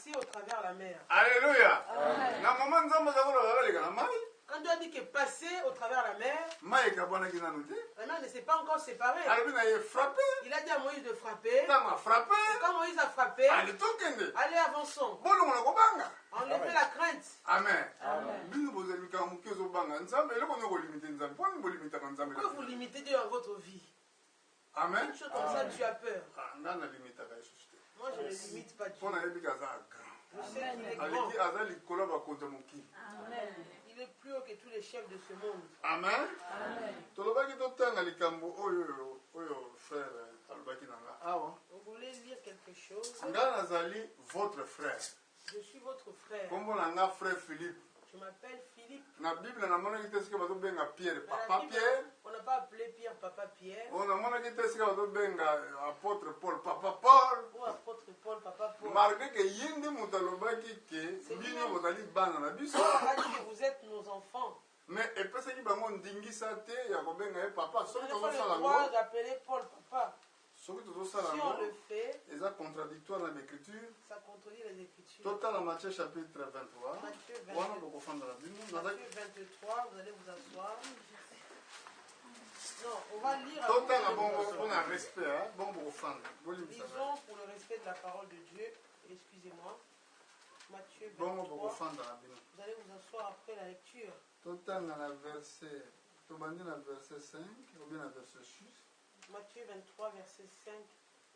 Si au travers la mer. Alléluia. Quand Dieu a dit que passer au travers la mer ne s'est pas encore séparée. Il a dit à Moïse de frapper. Et quand Moïse a frappé, allez avançons. Enlevez la crainte. Amen. Pourquoi vous limitez Dieu dans votre vie? Amen. Une chose comme ça, tu as peur. Moi, je ne limite pas Dieu. Je sais qu'il est grand. Amen. Il est plus haut que tous les chefs de ce monde. Amen. Vous voulez lire quelque chose? Votre frère. Je suis votre frère. Frère Philippe. Je m'appelle Philippe. La Bible, on n'a pas appelé Pierre Papa Pierre. On a apôtre Paul Papa Paul. Ou apôtre Paul Papa Paul. Malgré que yende mutalobaki que bino bozali bana na biso. Vous êtes nos enfants. Mais epesaki bango ndingisa te ya kobenga ye papa. On n'a pas le droit d'appeler Paul Papa. Si on le fait, c'est contradictoire dans l'écriture. Ça contredit les Écritures. Total en Matthieu chapitre 23. Matthieu 23, vous allez vous asseoir. Non, on va lire. Total on a respect, bon pour offendre. Lisons pour le respect de la parole de Dieu. Excusez-moi. Matthieu 23. Vous allez vous asseoir après la lecture. Total dans la verset, verset 5 ou bien la verset 6. Matthieu 23, verset 5,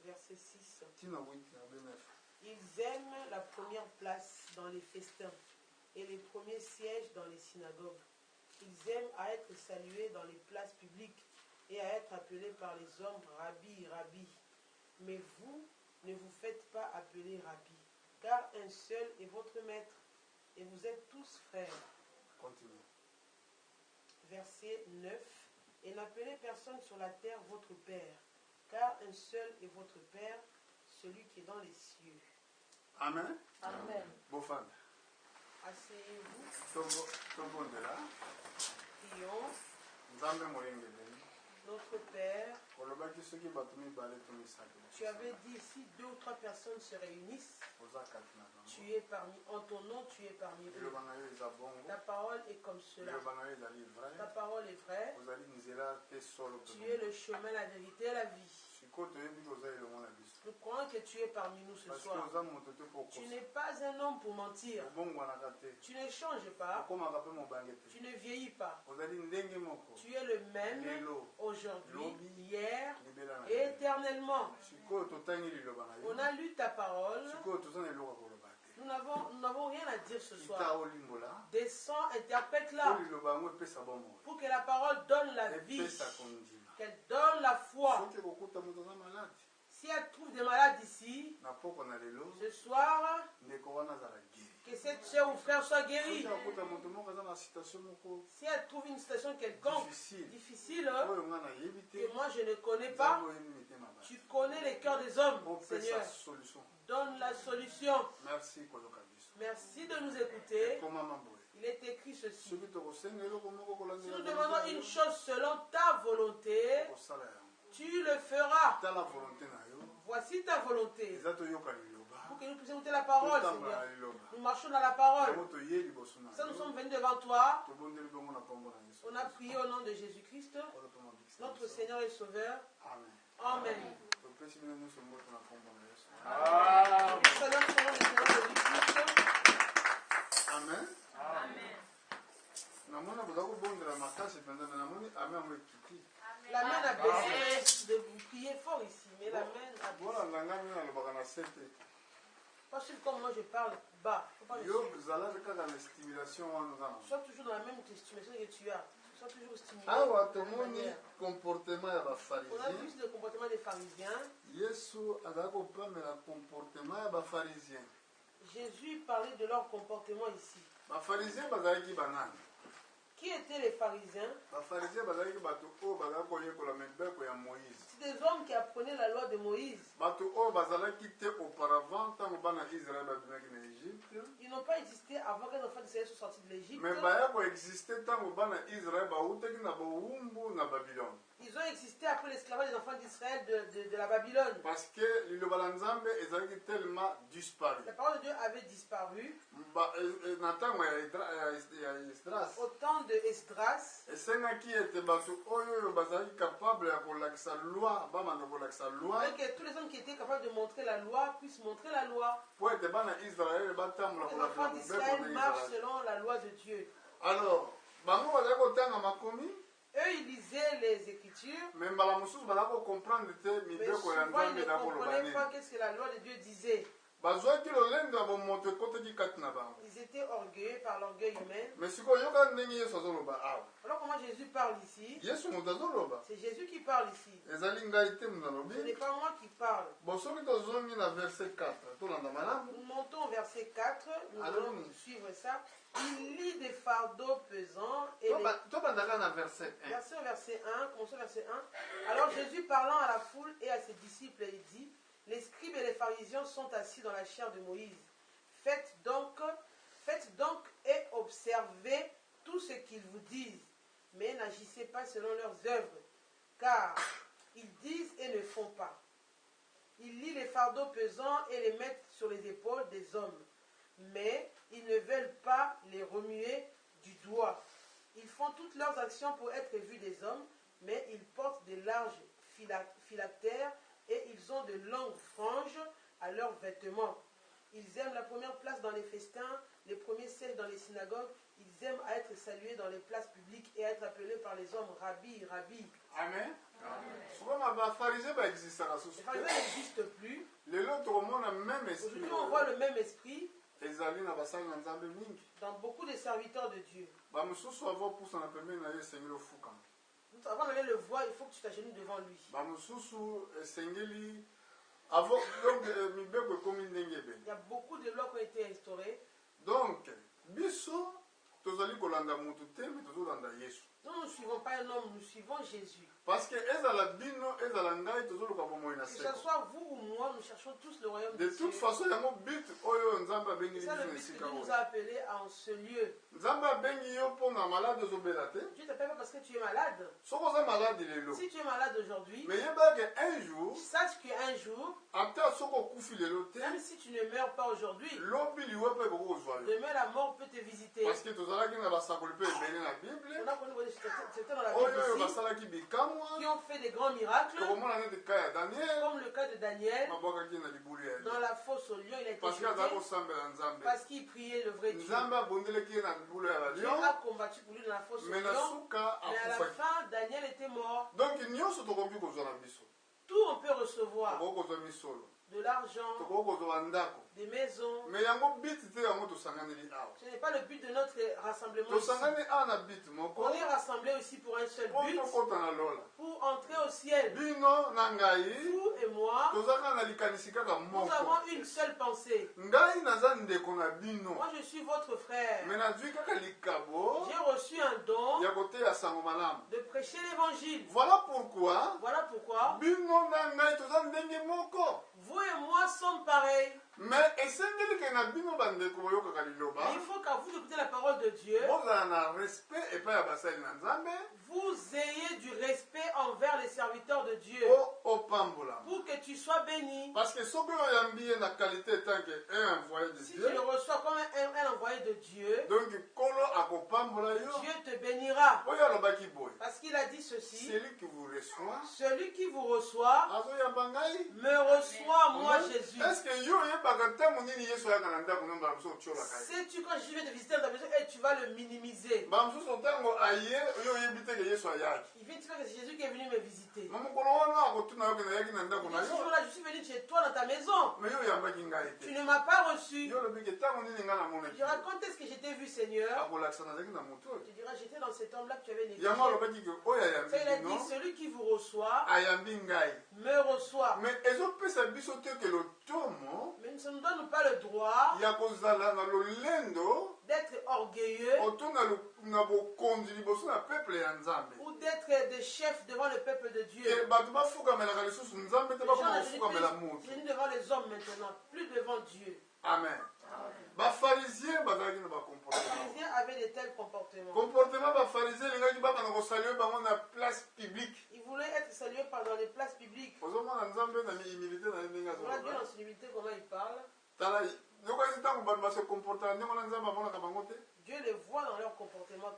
verset 6. Ils aiment la première place dans les festins et les premiers sièges dans les synagogues. Ils aiment à être salués dans les places publiques et à être appelés par les hommes Rabbi, Rabbi. Mais vous ne vous faites pas appeler Rabbi, car un seul est votre maître et vous êtes tous frères. Continue. Verset 9. Et n'appelez personne sur la terre votre Père, car un seul est votre Père, celui qui est dans les cieux. Amen. Amen. Bofan. Asseyez-vous. Prions. Notre Père, tu avais dit si 2 ou 3 personnes se réunissent, tu es en ton nom, tu es parmi eux. Ta parole est comme cela. Ta parole est vraie. Tu es le chemin, la vérité et la vie. Nous croyons que tu es parmi nous ce soir. Tu n'es pas un homme pour mentir. Tu ne changes pas. Tu ne vieillis pas. Tu es le même aujourd'hui, hier et éternellement. On a lu ta parole. Nous n'avons rien à dire ce soir. Descends, interprète-la pour que la parole donne la vie, qu'elle donne la foi. Si elle trouve des malades ici, ce soir, que cette soeur ou frère soit guéri. Si elle trouve une situation quelconque, difficile, que moi je ne connais pas, tu connais les cœurs des hommes, Seigneur. Donne la solution. Merci de nous écouter. Il est écrit ceci. Si nous demandons une chose selon ta volonté, tu le feras. Voici ta volonté. Pour que nous puissions écouter la parole, Seigneur. Nous marchons dans la parole. Ça, nous sommes venus devant toi. On a prié au nom de Jésus-Christ, notre Seigneur et Sauveur. Amen. Amen. La main a baissé de vous prier fort ici, mais la main a baissé. Pas sûr comme moi je parle bas. Sois toujours dans la même estimation que tu as. Sois toujours stimulé. On a vu le comportement des pharisiens. Jésus parlait de leur comportement ici. Qui étaient les pharisiens? C'est des hommes qui apprenaient la loi de Moïse. Ils n'ont pas existé avant que les enfants d'Israël soient sortis de l'Égypte. Ils ont existé après l'esclavage des enfants d'Israël de la Babylone. Parce que le balanzambe est tellement disparu. La parole de Dieu avait disparu. Au temps de Esdras. Et c'est qui était capable que tous les hommes qui étaient capables de montrer la loi puissent montrer la loi. Pour que les enfants d'Israël marchent selon la loi de Dieu. Alors, eux, ils lisaient les Écritures, mais souvent, ils ne comprenaient pas qu'est-ce que la loi de Dieu disait. Ils étaient orgueilleux par l'orgueil humain. Alors comment Jésus parle ici? C'est Jésus qui parle ici. Ce n'est pas moi qui parle. Nous montons au verset 4. Nous allons suivre ça. Il lit des fardeaux pesants. Et verset 1. Commençons verset 1. Alors Jésus parlant à la foule et à ses disciples, il dit: les scribes et les pharisiens sont assis dans la chaire de Moïse. Faites donc et observez tout ce qu'ils vous disent, mais n'agissez pas selon leurs œuvres, car ils disent et ne font pas. Ils lient les fardeaux pesants et les mettent sur les épaules des hommes, mais ils ne veulent pas les remuer du doigt. Ils font toutes leurs actions pour être vus des hommes, mais ils portent de larges phylactères et ils ont de longues franges à leurs vêtements. Ils aiment la première place dans les festins, les premiers sièges dans les synagogues. Ils aiment à être salués dans les places publiques et à être appelés par les hommes Rabbi, Rabbi. Amen. Les pharisiens n'existent plus. Aujourd'hui, on voit le même esprit dans beaucoup de serviteurs de Dieu. Avant d'aller le voir, il faut que tu t'agenouilles devant lui. Il y a beaucoup de lois qui ont été instaurées. Donc, nous ne suivons pas un homme, nous suivons Jésus. Parce que que ce soit vous ou moi, nous cherchons tous le royaume de Dieu. De toute façon, c'est ça le but que Dieu nous a appelés en ce lieu. Dieu t'appelle pas parce que tu es malade. Si tu es malade aujourd'hui, sache qu'un jour, même si tu ne meurs pas aujourd'hui, demain la mort peut te visiter. Parce que on a connu certains dans la Bible ici, qui ont fait des grands miracles, comme le cas de Daniel. Dans la fosse au lion, il a été jeté parce qu'il priait le vrai Dieu. Dieu a combattu pour lui dans la fosse au lion, mais à la fin, Daniel était mort. Donc, tout on peut recevoir. De l'argent, des maisons. Mais ce n'est pas le but de notre rassemblement ici. On est rassemblés aussi pour un seul but, pour entrer au ciel. Vous et moi, nous avons une seule pensée. Moi je suis votre frère. J'ai reçu un don de prêcher l'évangile. Voilà pourquoi vous et moi sommes pareils. Mais il faut qu'à vous écouter la parole de Dieu, vous ayez du respect envers les serviteurs de Dieu, pour que tu sois béni. Parce que si tu le reçois comme un envoyé de Dieu, donc, Dieu te bénira. Parce qu'il a dit ceci: celui qui vous reçoit me reçoit moi, Jésus. Sais-tu quand je vais te visiter dans ta maison et tu vas le minimiser? Il vient de dire que c'est Jésus qui est venu me visiter. visiter. Ce jour-là, je suis venu chez toi dans ta maison. Tu ne m'as pas reçu. Je racontais ce que j'étais vu, Seigneur. Tu diras, j'étais dans cet homme-là que tu avais négligé. Il a dit, celui qui vous reçoit me reçoit. Mais ça ne nous donne pas le droit d'être orgueilleux ou d'être des chefs devant le peuple de Dieu. Les gens devant les hommes maintenant, plus devant Dieu. Amen. Les pharisiens avaient de tels comportements. Ils voulaient être salués dans les places publiques. On voit Dieu dans son humilité, comment il parle. Dieu les voit dans leur comportement.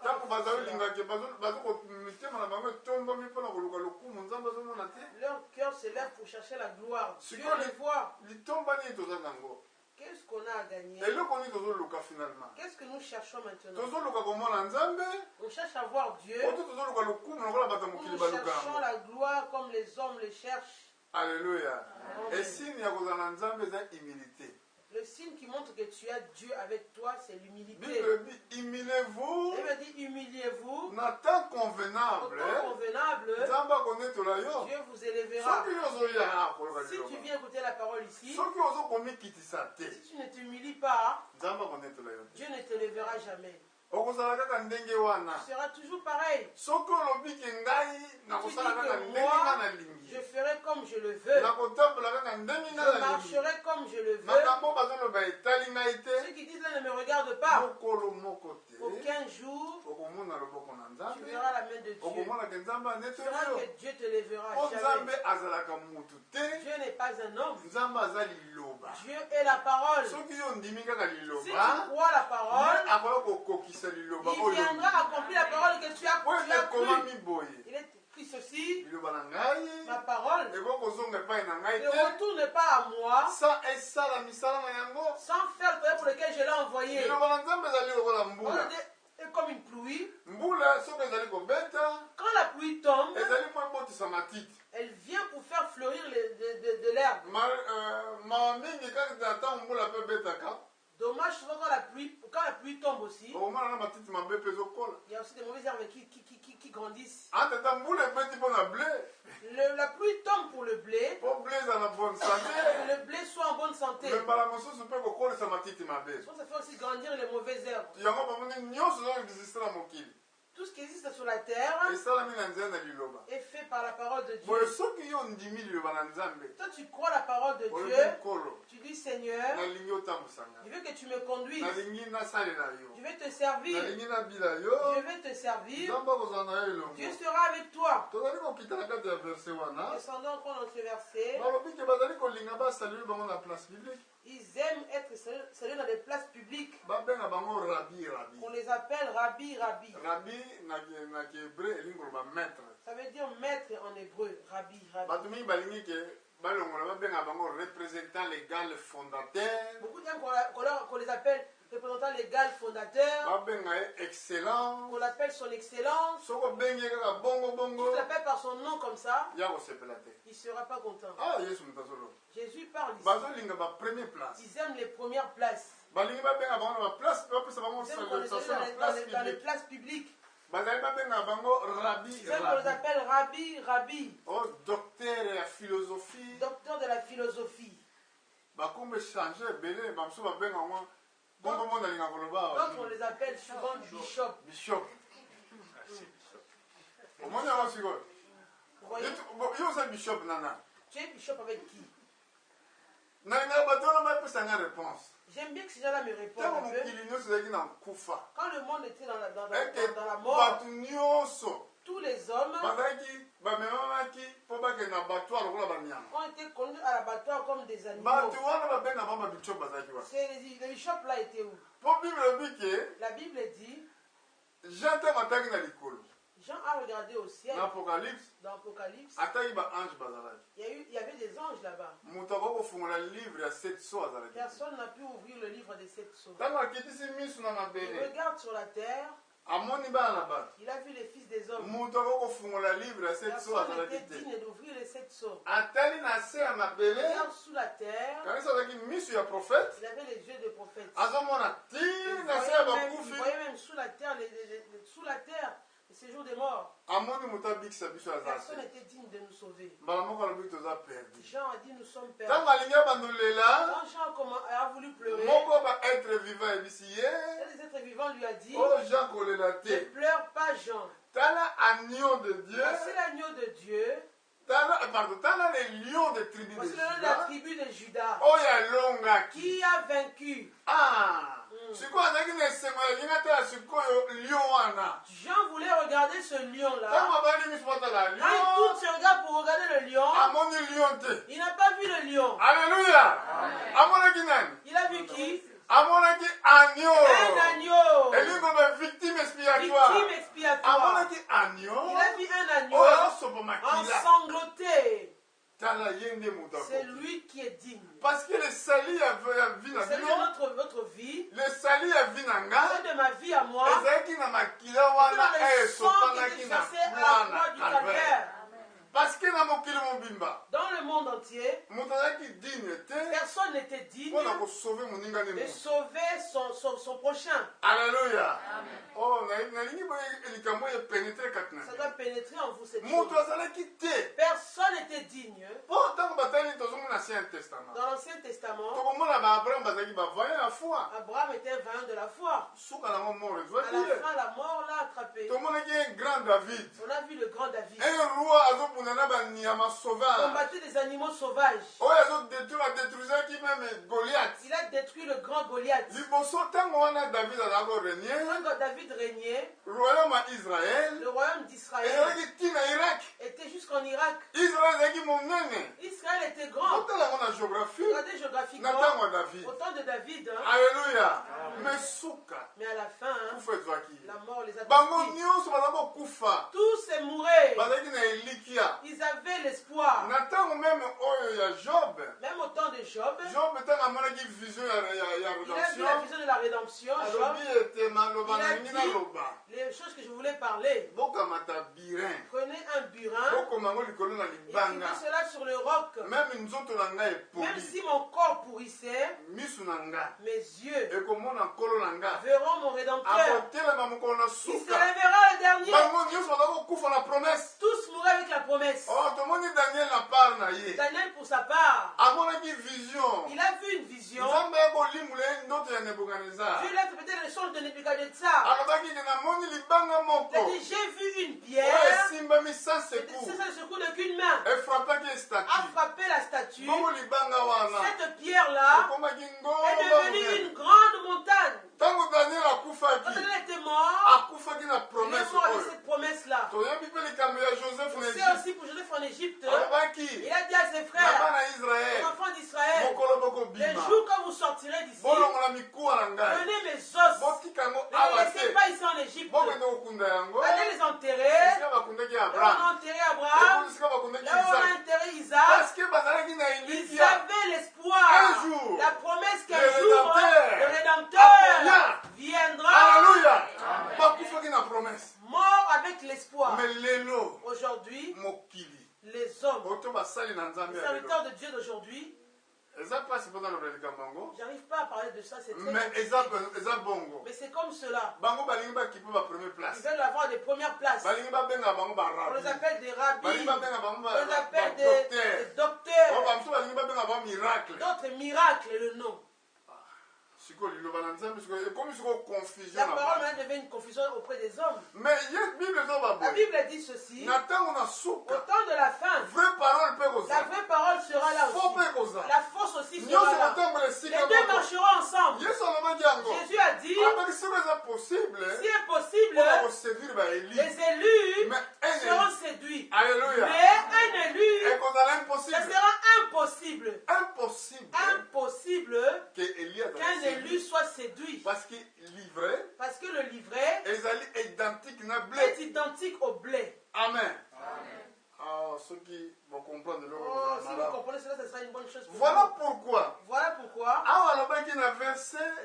Leur cœur se lève pour chercher la gloire. Dieu les voit. Qu'est-ce qu'on a à gagner? Qu'est-ce que nous cherchons maintenant? On cherche à voir Dieu. Nous cherchons la gloire comme les hommes le cherchent. Alléluia. Et signe y a humilité. Le signe qui montre que tu as Dieu avec toi, c'est l'humilité. Humiliez-vous. Il me dit, humiliez-vous. Temps convenable. Dieu vous élèvera. Si tu viens écouter la parole ici, si tu ne t'humilies pas, Dieu ne te lèvera jamais. Tu seras toujours pareil. Tu dis que moi, je ferai comme je le veux. Je marcherai comme je le veux. Ceux qui disent là ne me regardent pas. Aucun jour, tu verras la main de Dieu. Tu verras que Dieu te lèvera jamais. Dieu n'est pas un homme. Dieu est la parole. Si tu crois la parole, il viendra accomplir la parole que tu as cru. Il est écrit ceci, ma parole ne retourne pas à moi sans faire le travail pour lequel je l'ai envoyé. Et comme une pluie, quand la pluie tombe, elle vient pour faire fleurir de l'herbe. Dommage souvent quand la pluie tombe aussi, il y a aussi des mauvaises herbes qui grandissent. La pluie tombe pour le blé, pour que le blé soit en bonne santé. Ça fait aussi grandir les mauvaises herbes. Tout ce qui existe sur la terre est fait par la parole de Dieu. Toi, tu crois la parole de Dieu. Tu dis, Seigneur, je veux que tu me conduises. Je vais te servir. Je vais te servir. Dieu sera avec toi. Descendons encore dans ce verset. Ils aiment être salués dans les places publiques. On les appelle Rabbi, Rabbi. Ça veut dire maître en hébreu, Rabbi, Rabbi. Beaucoup d'aiment qu'on les appelle représentant légal fondateur. Excellent. On l'appelle son excellence. Si tu l'appelles par son nom comme ça, il ne sera pas content. Jésus parle ici. Ils aiment les premières places. Ils aiment dans les places publiques. Ils aiment qu'on les appelle Rabbi, Rabbi. Oh, docteur de la philosophie. Docteur de la philosophie. D'autres on les appelle souvent bishop. Bishop. Vous voyez? Bishop, Nana. Tu es bishop avec qui? J'aime bien que ces gens-là me répondent un peu. Quand le monde était dans la mort, tous les hommes ont été conduits à l'abattoir comme des animaux. Les bishops là étaient où? La Bible dit, Jean a regardé au ciel. Dans Apocalypse, il y avait des anges là-bas. Personne n'a pu ouvrir le livre des 7 sceaux. Il regarde sur la terre. Il a vu les fils des hommes. Personne n'était digne d'ouvrir les 7 sceaux. Regarde sous la terre. Il avait les yeux de prophète. Il voyait même sous la terre, le séjour des morts. Personne n'était digne de nous sauver. Jean a dit nous sommes perdus. Quand Jean a voulu pleurer, les êtres vivants lui a dit ne pleure pas Jean. Voici l'agneau de Dieu. Voici les lions de tribu de Juda. Qui a vaincu. Jean voulait regarder ce lion-là. Quand il tourne ses regards pour regarder le lion, il n'a pas vu le lion. Alléluia. Il a vu qui? Un agneau. Victime expiatoire. Il a vu un agneau ensanglanté. C'est lui qui est digne. Parce que le salut c'est notre vie. Le salut c'est de ma vie à moi. C'est le sang qui est chassé à la croix du calvaire. Parce que dans le monde entier, personne n'était digne de sauver son prochain. Alléluia. Oh, ça doit pénétrer en vous cette chose. Personne n'était digne. Dans l'Ancien Testament, Abraham était vaillant de la foi. À la fin, la mort l'a attrapé. On a vu le grand David. Un roi combattait des animaux sauvages. Il a détruit le grand Goliath. Quand David régnait, le royaume d'Israël était jusqu'en Irak. Israël était grand. Regardez géographiquement, au temps de David. Alléluia. Mais à la fin, la mort les a tous. Tous mouraient. Ils avaient l'espoir. Même au temps de Job, il a vu la vision de la rédemption. Job, il a dit les choses que je voulais parler. Prenez un burin et écrivez cela sur le roc. Même si mon corps pourrissait, mes yeux verront mon rédempteur. Il se lèvera le dernier. Tous mourraient avec la promesse. Daniel pour sa part, il a vu une vision. Dieu l'a interprété le songe de Nebuchadnezzar. Il a dit j'ai vu une pierre. C'est ça le secours de qu'une main. A frappé la statue. Cette pierre-là est devenue une grande montagne. Quand Daniel était mort, il est mort avec cette promesse-là. C'est aussi pour Joseph en Égypte. Il a dit à ses frères, les enfants d'Israël, les jours quand vous sortirez d'ici, prenez mes os, ne les laissez pas ici en Égypte. Allez les enterrer. Là où on a enterré Abraham, là où on a enterré Isaac. Ils avaient l'espoir, la promesse qu'un jour le Rédempteur viendra. Alléluia. Mort avec l'espoir. Aujourd'hui, les hommes, les serviteurs de Dieu d'aujourd'hui, j'arrive pas à parler de ça, c'est très mais c'est comme cela. Ils veulent avoir des premières places. On les appelle des rabbis, on les appelle des docteurs, d'autres miracles, le nom. La parole devient une confusion auprès des hommes. Mais la Bible dit ceci. Au temps de la fin, la vraie parole sera là aussi. La fausse aussi sera là. Les deux marcheront ensemble. Jésus a dit, si est possible, les élus seront séduits. Alléluia. Mais un élu, ça sera impossible. Impossible qu'un élu soit séduit. Parce que le livret est identique au blé. Amen. Ceux qui vont comprendre si vous comprenez cela, ce sera une bonne chose pour Voilà vous. pourquoi.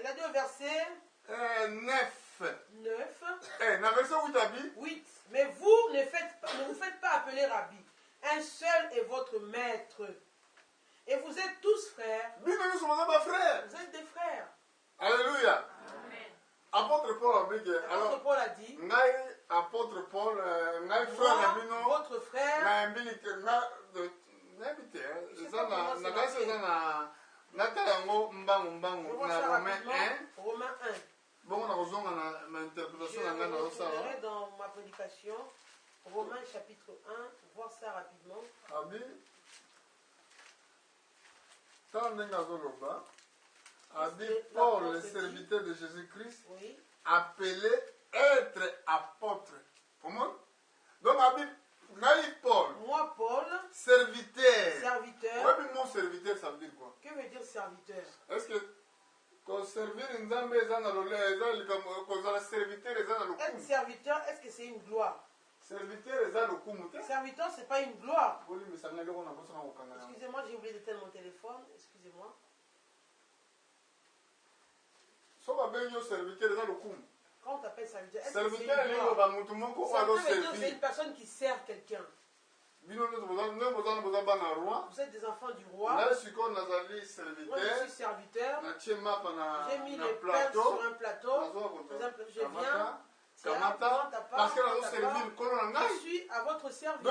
Il a dit au verset 9. 8. Mais vous ne vous faites pas appeler Rabbi. Un seul est votre maître. Et vous êtes tous frères. Vous êtes des frères. Alléluia. Amen. Apôtre Paul a dit, apôtre Paul, votre frère, Romains 1. Je reviendrai dans ma prédication, Romains chapitre 1, voir ça rapidement. Paul, le serviteur de Jésus-Christ, appelé être apôtre. Comment? Donc, Paul. Moi, Paul, serviteur. Serviteur. Oui, mon serviteur, ça veut dire quoi? Que veut dire serviteur? Est-ce que servir une zambe, être serviteur, est-ce que c'est une gloire? Serviteur, serviteur, c'est pas une gloire. Excusez-moi, j'ai oublié d'éteindre mon téléphone. Excusez-moi. Quand on t'appelle serviteur, est-ce que c'est une gloire? C'est une personne qui sert quelqu'un. Vous êtes des enfants du roi. Moi, je suis serviteur. J'ai mis les perles sur un plateau. Par exemple, je viens. Parce que je suis à votre service. Un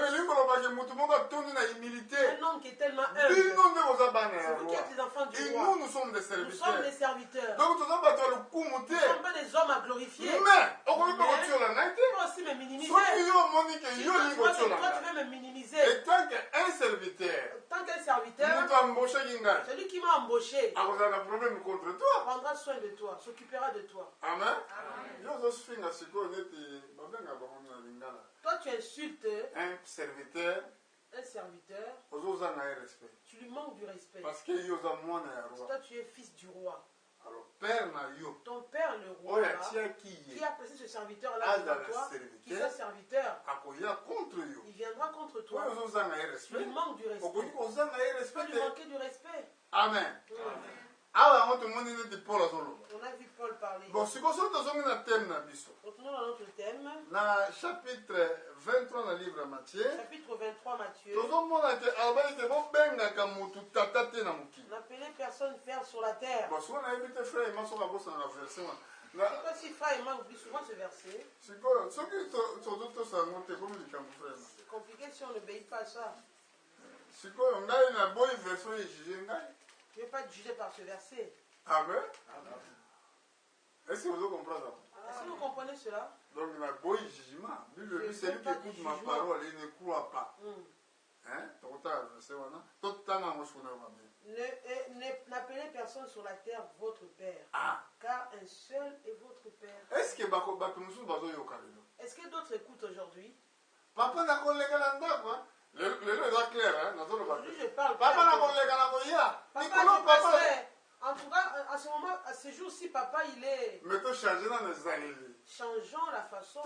homme qui est tellement humble. C'est vous qui êtes les enfants du roi. Nous sommes des serviteurs. Nous sommes des serviteurs. Donc, nous ne sommes pas des hommes à glorifier. Mais, tu peux aussi me minimiser. Toi, tu veux me minimiser. Et tant qu'un serviteur, celui qui m'a embauché, un problème contre toi, prendra soin de toi, s'occupera de toi. Amen. Toi, tu insultes un serviteur, tu lui manques du respect. Parce que toi, tu es fils du roi. Alors, père ton père, le roi, là, qui a placé ce serviteur-là devant toi, qui est serviteur, il viendra contre toi. Tu lui manques du respect. Tu lui manquer du respect. Amen. On a vu Paul parler. Bon, si vous Retenons dans notre thème. Dans chapitre 23 dans le livre de Matthieu. Chapitre 23 Matthieu. On n'appelait personne faire sur la terre. Bon, souvent on a évité frère, il m'a souvent bossé dans la verset. Je ne sais pas si frère et moi oublie souvent ce verset. C'est compliqué si on n'obéit pas à ça. C'est quoi, on a une bonne version et juger. Je ne vais pas être jugé par ce verset. Amen. Est-ce que vous comprenez ça? Est-ce que vous comprenez cela? Donc, il y a un bon jugement. Lui, celui qui écoute ma parole, il ne croit pas. Hein? N'appelez personne sur la terre votre père. Car un seul est votre père. Est-ce que d'autres écoutent aujourd'hui? Papa n'a pas le le est clair, hein? Aujourd'hui, je parle. Papa n'a pas le en tout cas, à ce moment, à ce jour-ci, papa, il est. Changeons la façon.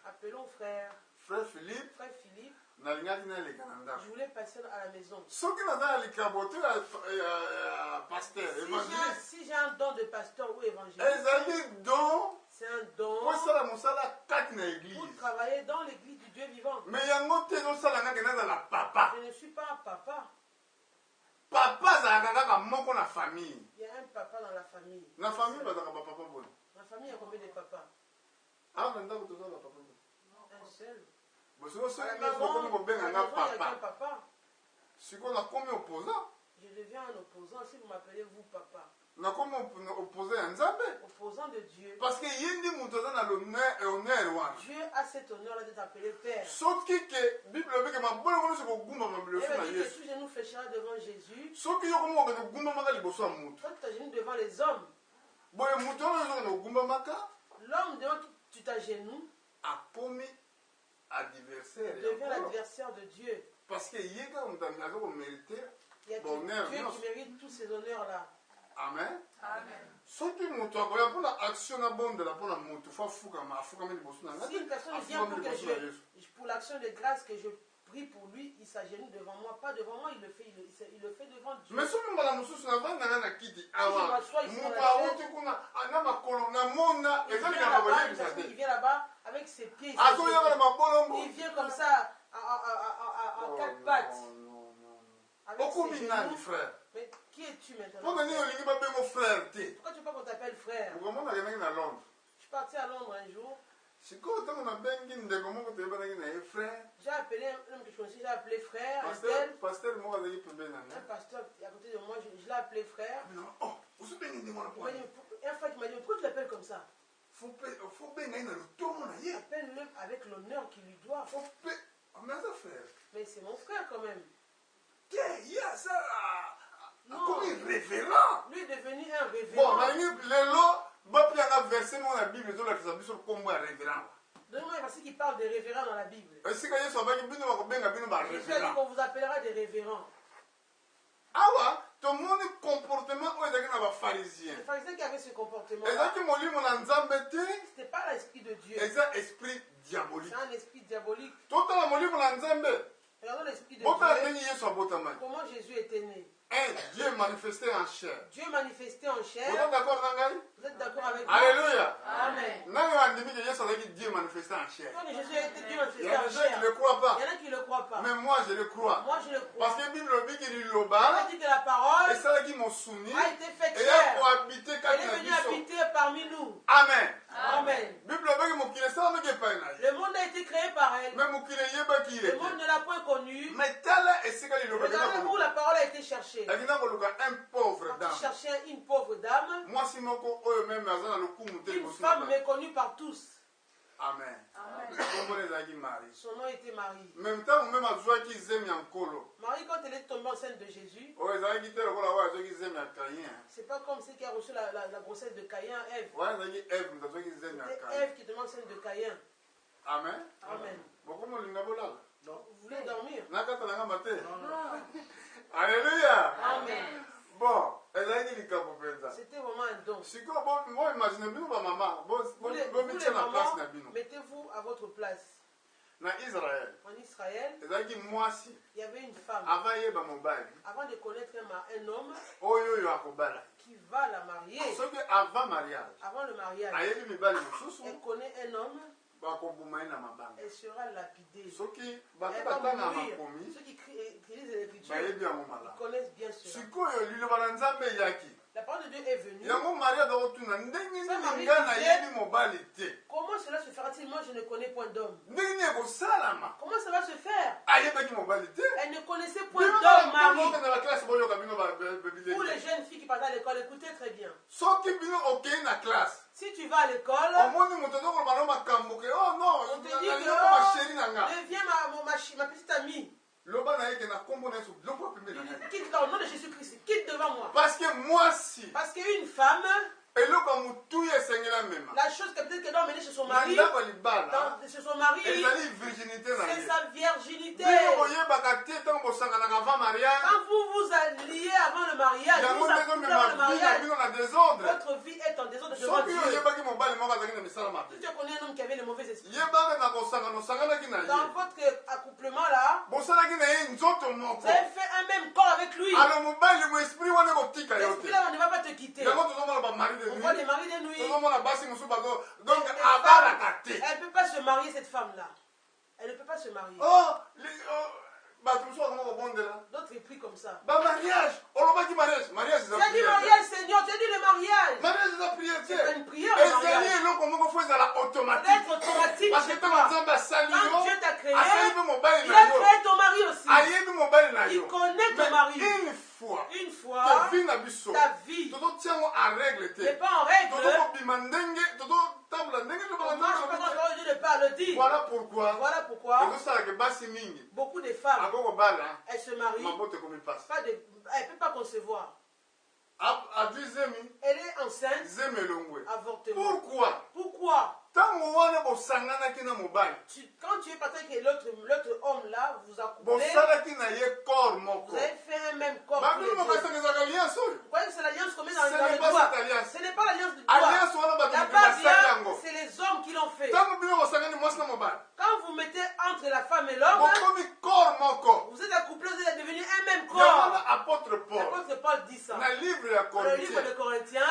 Appelons frère. Frère Philippe. Frère Philippe. Je voulais passer à la maison. Si j'ai un don de pasteur ou évangéliste, c'est un don pour travailler dans l'église du Dieu vivant. Mais je ne suis pas un papa. Papa, c'est la famille. Il y a un papa dans la famille. La famille, il y a combien de papas? Un seul. Je deviens un opposant si vous m'appelez vous papa. Opposant de Dieu. Parce que Dieu a cet honneur-là de t'appeler père. Sauf que Bible dit que tout genou fléchira devant Jésus. Toi, tu t'agenouilles devant les hommes. L'homme devant qui tu t'agenouilles devient l'adversaire de Dieu. Parce que il y a Dieu qui mérite tous ces honneurs-là. Amen. Si une personne vient pour l'action de grâce que je prie pour lui, il s'agenouille devant moi, pas devant moi, il le fait devant Dieu. Mais si on va la il vient nous. frère. Mais qui es-tu maintenant? Pourquoi tu ne veux pas qu'on t'appelle frère? Je suis parti à Londres un jour. J'ai appelé un homme que je connaissais, j'ai appelé frère. Un pasteur à côté de moi, je l'ai appelé frère. Un frère qui m'a dit, pourquoi tu l'appelles comme ça? Appelle-le avec l'honneur qu'il lui doit. Mais c'est mon frère quand même. Comme un révérend. Lui est devenu un révérend. Donne-moi un verset qui parle des révérends dans la Bible. Jésus a dit qu'on vous appellera des révérends. Tout le monde comportement les pharisiens. Les pharisiens qui avaient ce comportement. C'était pas l'esprit de Dieu. C'est un esprit diabolique. C'est un esprit diabolique. Regardons l'esprit de Dieu. Comment Jésus était né. Dieu manifesté en chair. Dieu manifesté en chair. Vous êtes d'accord avec moi? Alléluia. Amen. Dieu manifesté en chair. Jésus a été Dieu manifesté en chair. Il y a des gens qui ne le croient pas. Il y en a qui ne le croient pas. Mais moi je le crois. Moi je le crois. Parce que la Bible dit que la parole et ça qui m'ont soumis a été faite chair. Elle est venue habiter parmi nous. Amen. Amen. Le monde a été créé par elle. Le monde ne l'a point connu. Mais regardez où la parole a été cherchée. Un pauvre dame. Tu cherchais une pauvre dame. Une femme méconnue par tous. Amen. Son nom était Marie. Même temps, même Marie, quand elle est tombée enceinte de Jésus, c'est pas comme celle qui a reçu la grossesse de Caïn, Ève. C'était Ève qui est tombée enceinte de Caïn. Amen. Amen. Vous voulez dormir? Alléluia. Amen. Bon, c'était vraiment un don. Mettez-vous à votre place. En Israël, il y avait une femme. Avant de connaître un homme qui va la marier. Avant le mariage, elle connaît un homme. Elle sera lapidée. Elle va mourir. Ceux qui lisent l'Écriture, ils connaissent bien cela. La parole de Dieu est venue. Comment cela se fera-t-il? Moi, je ne connais point d'homme. Comment ça va se faire? Elle ne connaissait point d'homme, Marie. Pour les jeunes filles qui partent à l'école, écoutez très bien. Si tu vas à l'école, on te dit que deviens ma petite amie. Quitte au nom de Jésus-Christ, quitte devant moi. Parce que moi si. Parce qu'une femme, la chose que peut-être qu'elle doit mener chez son mari, chez son mari, c'est sa virginité. Quand vous vous alliez avant le mariage, votre vie est en désordre devant Dieu. Si tu connais un homme qui avait le mauvais esprit, dans votre accouplement là, vous avez fait un même corps avec lui. L'esprit là, on ne va pas te quitter. On voit des maris de nuit. Donc, elle ne peut pas se marier, cette femme-là. Elle ne peut pas se marier. D'autres éprient comme ça. Mariage. Tu as dit mariage, Seigneur. Tu as dit le mariage. C'est pas une prière. D'être automatique chez toi. Quand Dieu t'a créé, il a créé ton mari aussi. Il connaît ton mari. Une fois, ta vie n'est pas en règle. Voilà pourquoi beaucoup de femmes, elles se marient, elle ne peut pas concevoir. Elle est enceinte, avortement. Pourquoi? Quand tu es parti avec l'autre homme là, vous accouplez, vous avez fait un même corps. Vous voyez que c'est l'alliance qu'on met dans le doigt. Ce n'est pas l'alliance du doigt. Là-bas, c'est les hommes qui l'ont fait. Quand vous mettez entre la femme et l'homme, vous êtes accouplés, vous êtes devenus un même corps. L'apôtre Paul dit ça. Dans le livre de Corinthiens,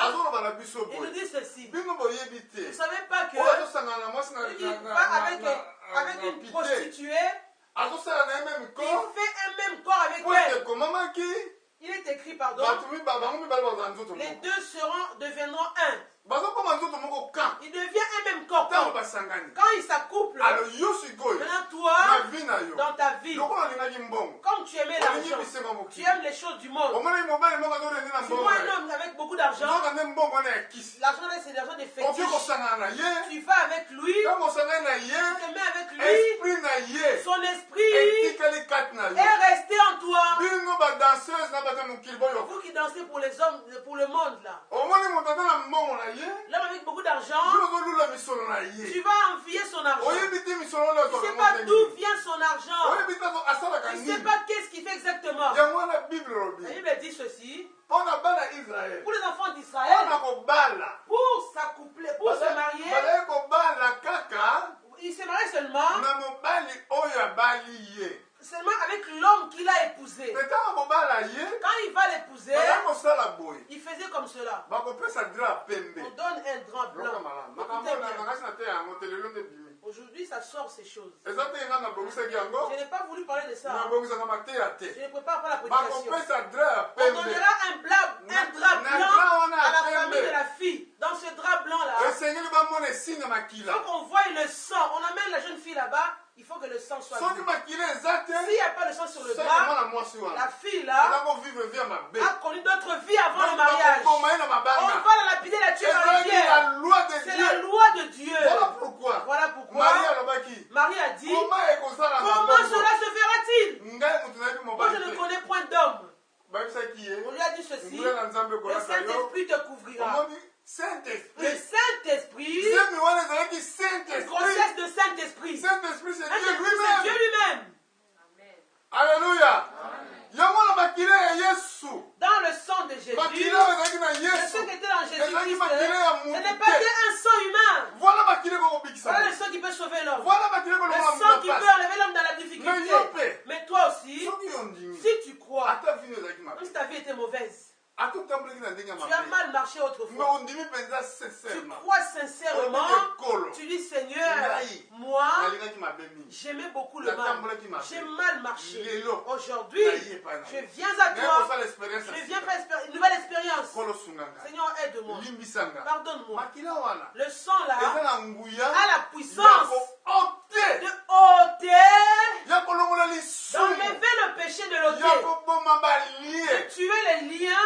il nous dit ceci. Vous ne savez pas que qui va avec une prostituée, il fait un même corps avec elle. Il est écrit, pardon, les deux deviendront un. Il devient un même corps. Quand il s'accouple, maintenant toi, dans ta vie, comme tu aimais l'argent, tu aimes les choses du monde. Tu vois un homme avec beaucoup d'argent, l'argent c'est l'argent des fétiches. Tu vas avec lui, tu te mets avec lui, son esprit est resté en toi. Vous qui dansez pour les hommes, pour le monde là. L'homme avec beaucoup d'argent, tu vas envier son argent. Tu ne sais pas d'où vient son argent. Tu ne sais pas qu'est-ce qu'il fait exactement. La Bible dit ceci. Pour les enfants d'Israël, pour s'accoupler, pour se marier, il se marie seulement avec l'homme qu'il a épousé. Quand il va l'épouser, il faisait comme cela. On donne un drap blanc. Aujourd'hui, ça sort ces choses. Je n'ai pas voulu parler de ça. Je ne prépare pas la prédication. On donnera un drap blanc à la famille de la fille. Dans ce drap blanc-là, il faut qu'on voie le sang. On amène la jeune fille là-bas. Il faut que le sang soit vu. S'il n'y a pas le sang sur le drap, la fille là a connu d'autres vies avant le mariage. On va la lapider, la tuer dans la rivière. C'est la loi de Dieu. Voilà pourquoi Marie a dit, comment cela se fera-t-il? Moi je ne connais point d'homme. On lui a dit ceci, le Saint-Esprit te couvrira. Le Saint-Esprit, une grossesse de Saint-Esprit. Saint-Esprit, c'est Dieu lui-même. Alléluia. Dans le sang de Jésus, ce qui était dans Jésus-Christ, ce n'est pas un sang humain. Voilà le sang qui peut sauver l'homme. Le sang qui peut enlever l'homme dans la difficulté. Mais toi aussi, si tu crois, même si ta vie était mauvaise, tu as mal marché autrefois. Tu crois sincèrement. Tu dis, Seigneur, moi, j'aimais beaucoup le mal. J'ai mal marché. Aujourd'hui, je viens à toi. Je viens faire une nouvelle expérience. Seigneur, aide-moi. Pardonne-moi. Le sang là a la puissance de ôter, d'enlever le péché de l'ôter, de tuer les liens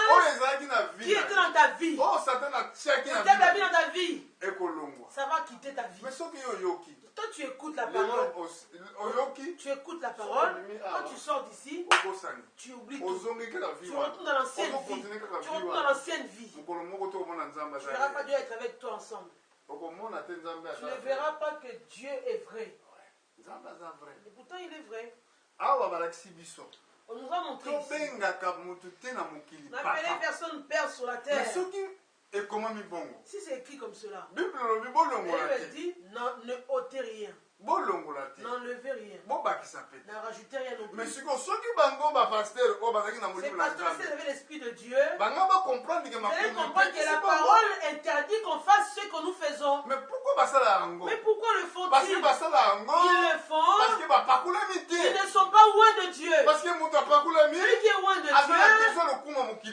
qui étaient dans ta vie. Peut-être la vie dans ta vie. Ça va quitter ta vie. Toi, tu écoutes la parole. Tu écoutes la parole. Quand tu sors d'ici, tu oublies tout. Tu retournes dans l'ancienne vie. Tu retournes dans l'ancienne vie. Tu ne verras pas Dieu être avec toi ensemble. Tu ne verras pas que Dieu est vrai. Et pourtant, il est vrai. On nous a montré ici. On appelait personne père sur la terre. Si c'est écrit comme cela, la Bible dit ne ôtez rien. N'enlevez rien. Ne rajoutez rien non plus. Ces pasteurs, s'ils avaient l'esprit de Dieu, vous allez comprendre que la parole interdit qu'on fasse ce que nous faisons. Mais pourquoi le font-ils? Ils le font. Ils ne sont pas loin de Dieu. Celui qui est loin de Dieu,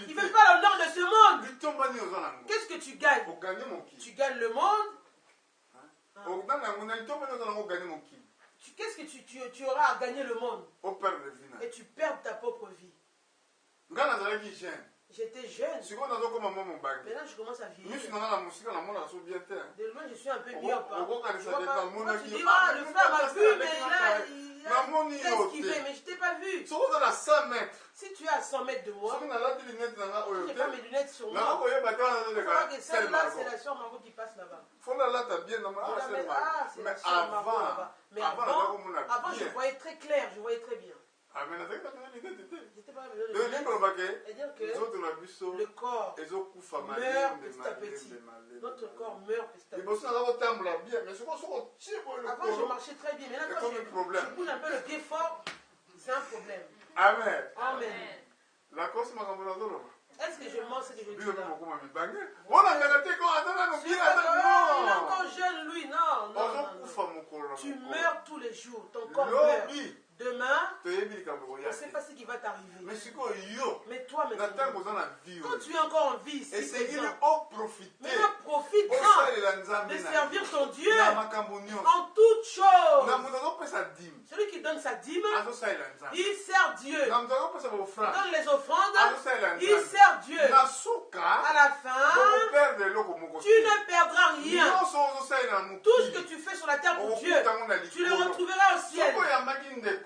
il ne veut pas l'honneur de ce monde. Qu'est-ce que tu gagnes? Tu gagnes le monde. Qu'est-ce que tu auras à gagner le monde? Et tu perds ta propre vie. J'étais jeune. Maintenant je commence à vieillir. De loin je suis un peu myope. Tu dis, ah, le frère m'a vu, mais là il a esquivé, mais je ne t'ai pas vu. Si tu es à 100 mètres de moi, je n'ai pas mes lunettes sur moi. Je crois que celle-là, c'est la soeur Margot qui passe là-bas. Ah, c'est la soeur Margot là-bas. Mais avant, je voyais très clair, je voyais très bien. J'étais pas avec les lunettes. C'est-à-dire que le corps meurt petit à petit. Notre corps meurt petit à petit. Avant, je marchais très bien. Maintenant, quand je bouge un peu le pied fort, c'est un problème. Amen. Amen. Est-ce que je mens ce que je dis là? Il est encore jeune, lui. Non. Tu meurs tous les jours. Ton corps meurt. Demain, on ne sait pas pas ce qui va t'arriver. Mais toi, maintenant, quand tu es encore en vie ici, maintenant profite de servir ton Dieu en toutes choses. Celui qui donne sa dîme, il sert Dieu. Donne les offrandes, il sert Dieu. À la fin, tu ne perdras rien. Tout ce que tu fais sur la terre pour Dieu, tu le retrouveras au ciel.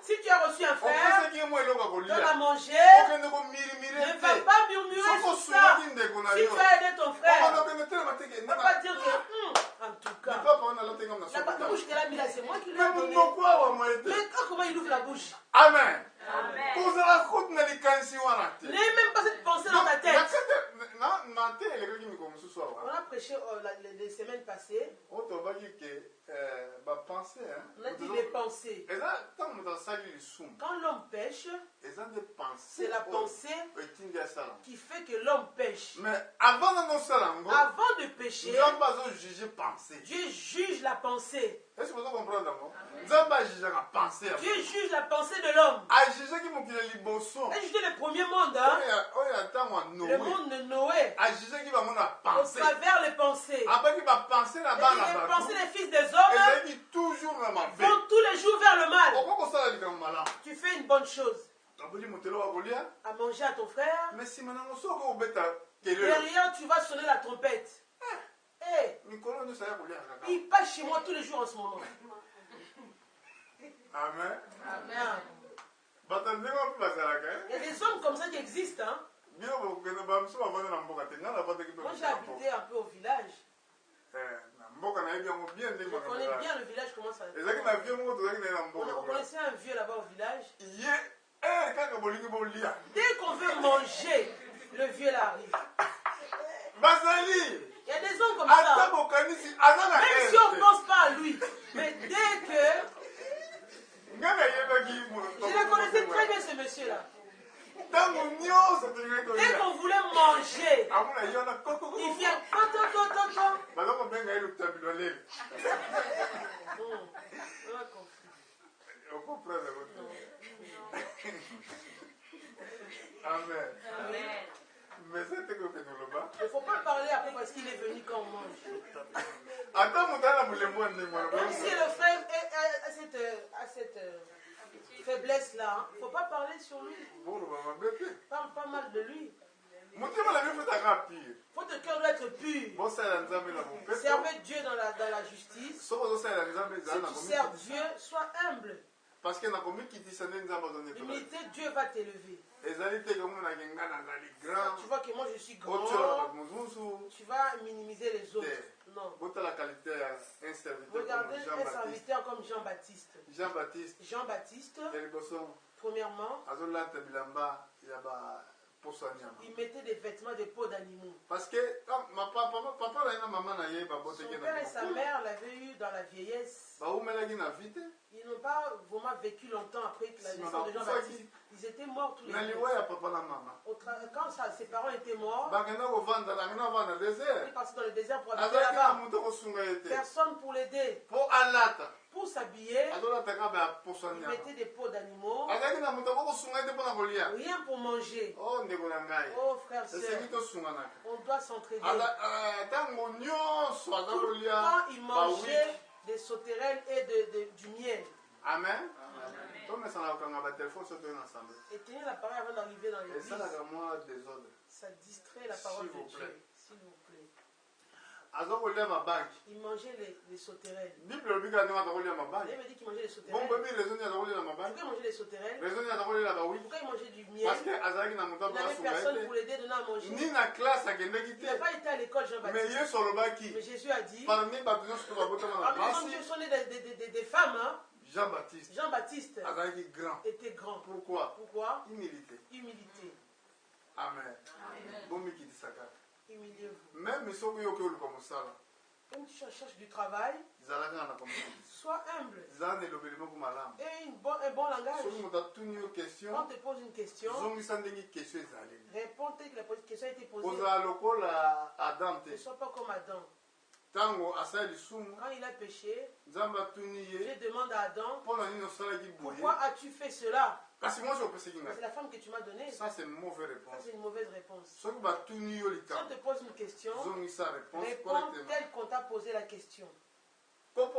Si tu as reçu un frère, donne à manger, ne va pas murmurer sur ça. Si tu as aidé ton frère, ne va pas dire que, en tout cas, la bouche qu'elle a mis là, c'est moi qui lui ai donné. Mais comment il ouvre la bouche? Amen. N'aie même pas cette pensée dans ta tête. On a prêché les semaines passées. On a dit les pensées. Quand l'homme pêche, c'est la pensée qui fait que l'homme pêche. Mais avant de pécher, Dieu juge la pensée. Est-ce que vous comprenez? Dieu juge la pensée de l'homme. Il juge le premier monde. Le monde de Noé. Au travers les pensées. Les pensées des fils des hommes vont tous les jours vers le mal. Tu fais une bonne chose. À manger à ton frère. Derrière, tu vas sonner la trompette. Il passe chez moi tous les jours en ce moment. Amen. Amen. Il y a des hommes comme ça qui existent. Hein? Moi j'ai habité un peu au village. Je connais bien le village, comment ça. On connaissait un vieux là-bas au village. Dès qu'on veut manger, le vieux là arrive. Il y a des hommes comme ça. Même si on ne pense pas à lui. Mais dès que... Je le connaissais très bien ce monsieur-là. Dès qu'on voulait manger, il vient. Amen. Mais c'était que il ne faut pas parler après parce qu'il est venu quand on mange. Même si le frère a cette faiblesse-là, il ne faut pas parler sur lui. Parle pas mal de lui. Votre cœur doit être pur. Servez Dieu dans la justice. Si tu sers Dieu, sois humble. Parce que l'humilité, Dieu va t'élever. Tu vois que moi je suis grand, tu vas minimiser les autres. Non. Regardez un serviteur comme Jean-Baptiste. Jean-Baptiste, premièrement, il mettait des vêtements de peau d'animaux. Parce que son père et sa mère l'avaient eu dans la vieillesse. Ils n'ont pas vraiment vécu longtemps après que la naissance de Jean-Baptiste. Ils étaient morts tous les deux. Quand ses parents étaient morts, ils passaient dans le désert pour habiter là-bas. Personne pour l'aider. Pour s'habiller, ils mettaient des peaux d'animaux. Rien pour manger. Oh frère, sœur, on doit s'entraider. Pourquoi ils mangeaient des sauterelles et du miel? Amen. Et tenir la parole avant d'arriver dans l'église, ça distrait la parole de Dieu. S'il vous plaît. Il mangeait les sauterelles. La Bible dit qu'il mangeait les sauterelles. Pourquoi il mangeait les sauterelles? Pourquoi il mangeait du miel? Il n'avait personne pour l'aider, donner à manger. Il n'a pas été à l'école, Jean-Baptiste. Mais Jésus a dit, parmi les hommes qui sont nés des femmes, hein, Jean-Baptiste était grand. Pourquoi? Humilité. Amen. Humiliez-vous. Même si quand tu cherches du travail, sois humble. Et un bon langage. Quand on te pose une question, réponds que la question a été posée. Ne sois pas comme Adam. Quand il a péché, Dieu demande à Adam, pourquoi as-tu fait cela? C'est la femme que tu m'as donnée. Ça, c'est une mauvaise réponse. Ça, c'est une mauvaise réponse. Si on te pose une question, réponds tel qu'on t'a posé la question. J'ai mis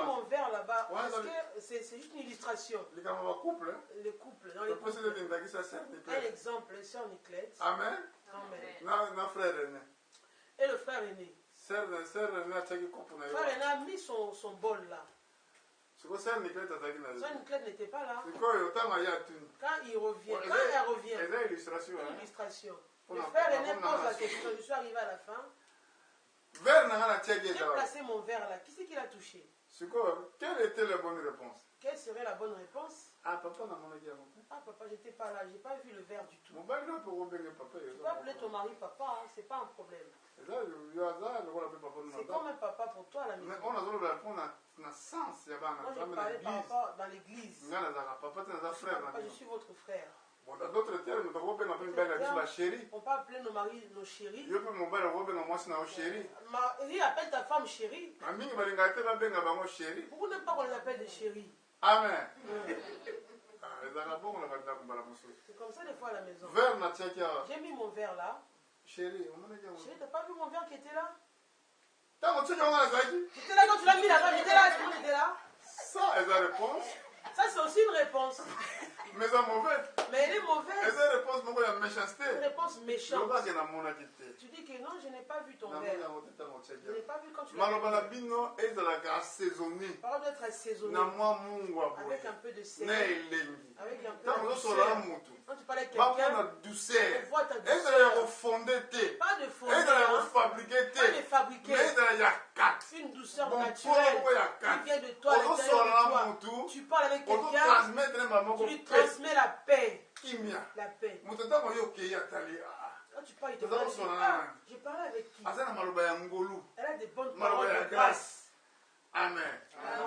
mon verre là-bas parce que c'est juste une illustration. Le couple. Dans les couples. Un exemple, sœur Niclette. Amen. Et le frère aîné. Frère aîné a mis son bol là. Sœur Niclette n'était pas là. Quand il revient, elle revient. C'est une illustration. Le frère aîné pose la question. Je suis arrivé à la fin. J'ai placé mon verre là. Qui c'est qui l'a touché? Quelle était la bonne réponse? Quelle serait la bonne réponse? Ah, papa, j'étais pas là. J'ai pas vu le verre du tout. Tu peux appeler ton mari papa, hein, c'est pas un problème. C'est comme un papa pour toi à la maison. Moi, je parlais par rapport dans l'église. Je suis votre frère. Bon, dans d'autres termes, on peut appeler nos maris nos chéris. Il appelle ta femme chérie. Pourquoi n'aime pas qu'on les appelle des chéris? Amen. C'est comme ça des fois à la maison. J'ai mis mon verre là. Chérie, t'as pas vu mon verre qui était là? J'étais là quand tu l'as mis là-bas, j'étais là, tout le monde était là. Ça, c'est la réponse. Ça, c'est aussi une réponse. Mais elle est mauvaise. Mais elle est mauvaise. C'est une réponse Une réponse méchante. Tu dis que non, je n'ai pas vu ton verre. Je n'ai pas vu quand tu l'as vu. Parole doit être assaisonné. Avec un peu de sel. Avec un peu de sel. Quand tu parles avec quelqu'un, on voit ta douceur. Pas de fondé. Pas de fabriquer. Une douceur naturelle qui vient de toi, à l'intérieur de toi. Tu parles avec quelqu'un, tu lui transmets la paix. La paix. Quand tu parles, il te dit, j'ai parlé avec qui? Elle a des bonnes paroles de grâce. Amen. Amen.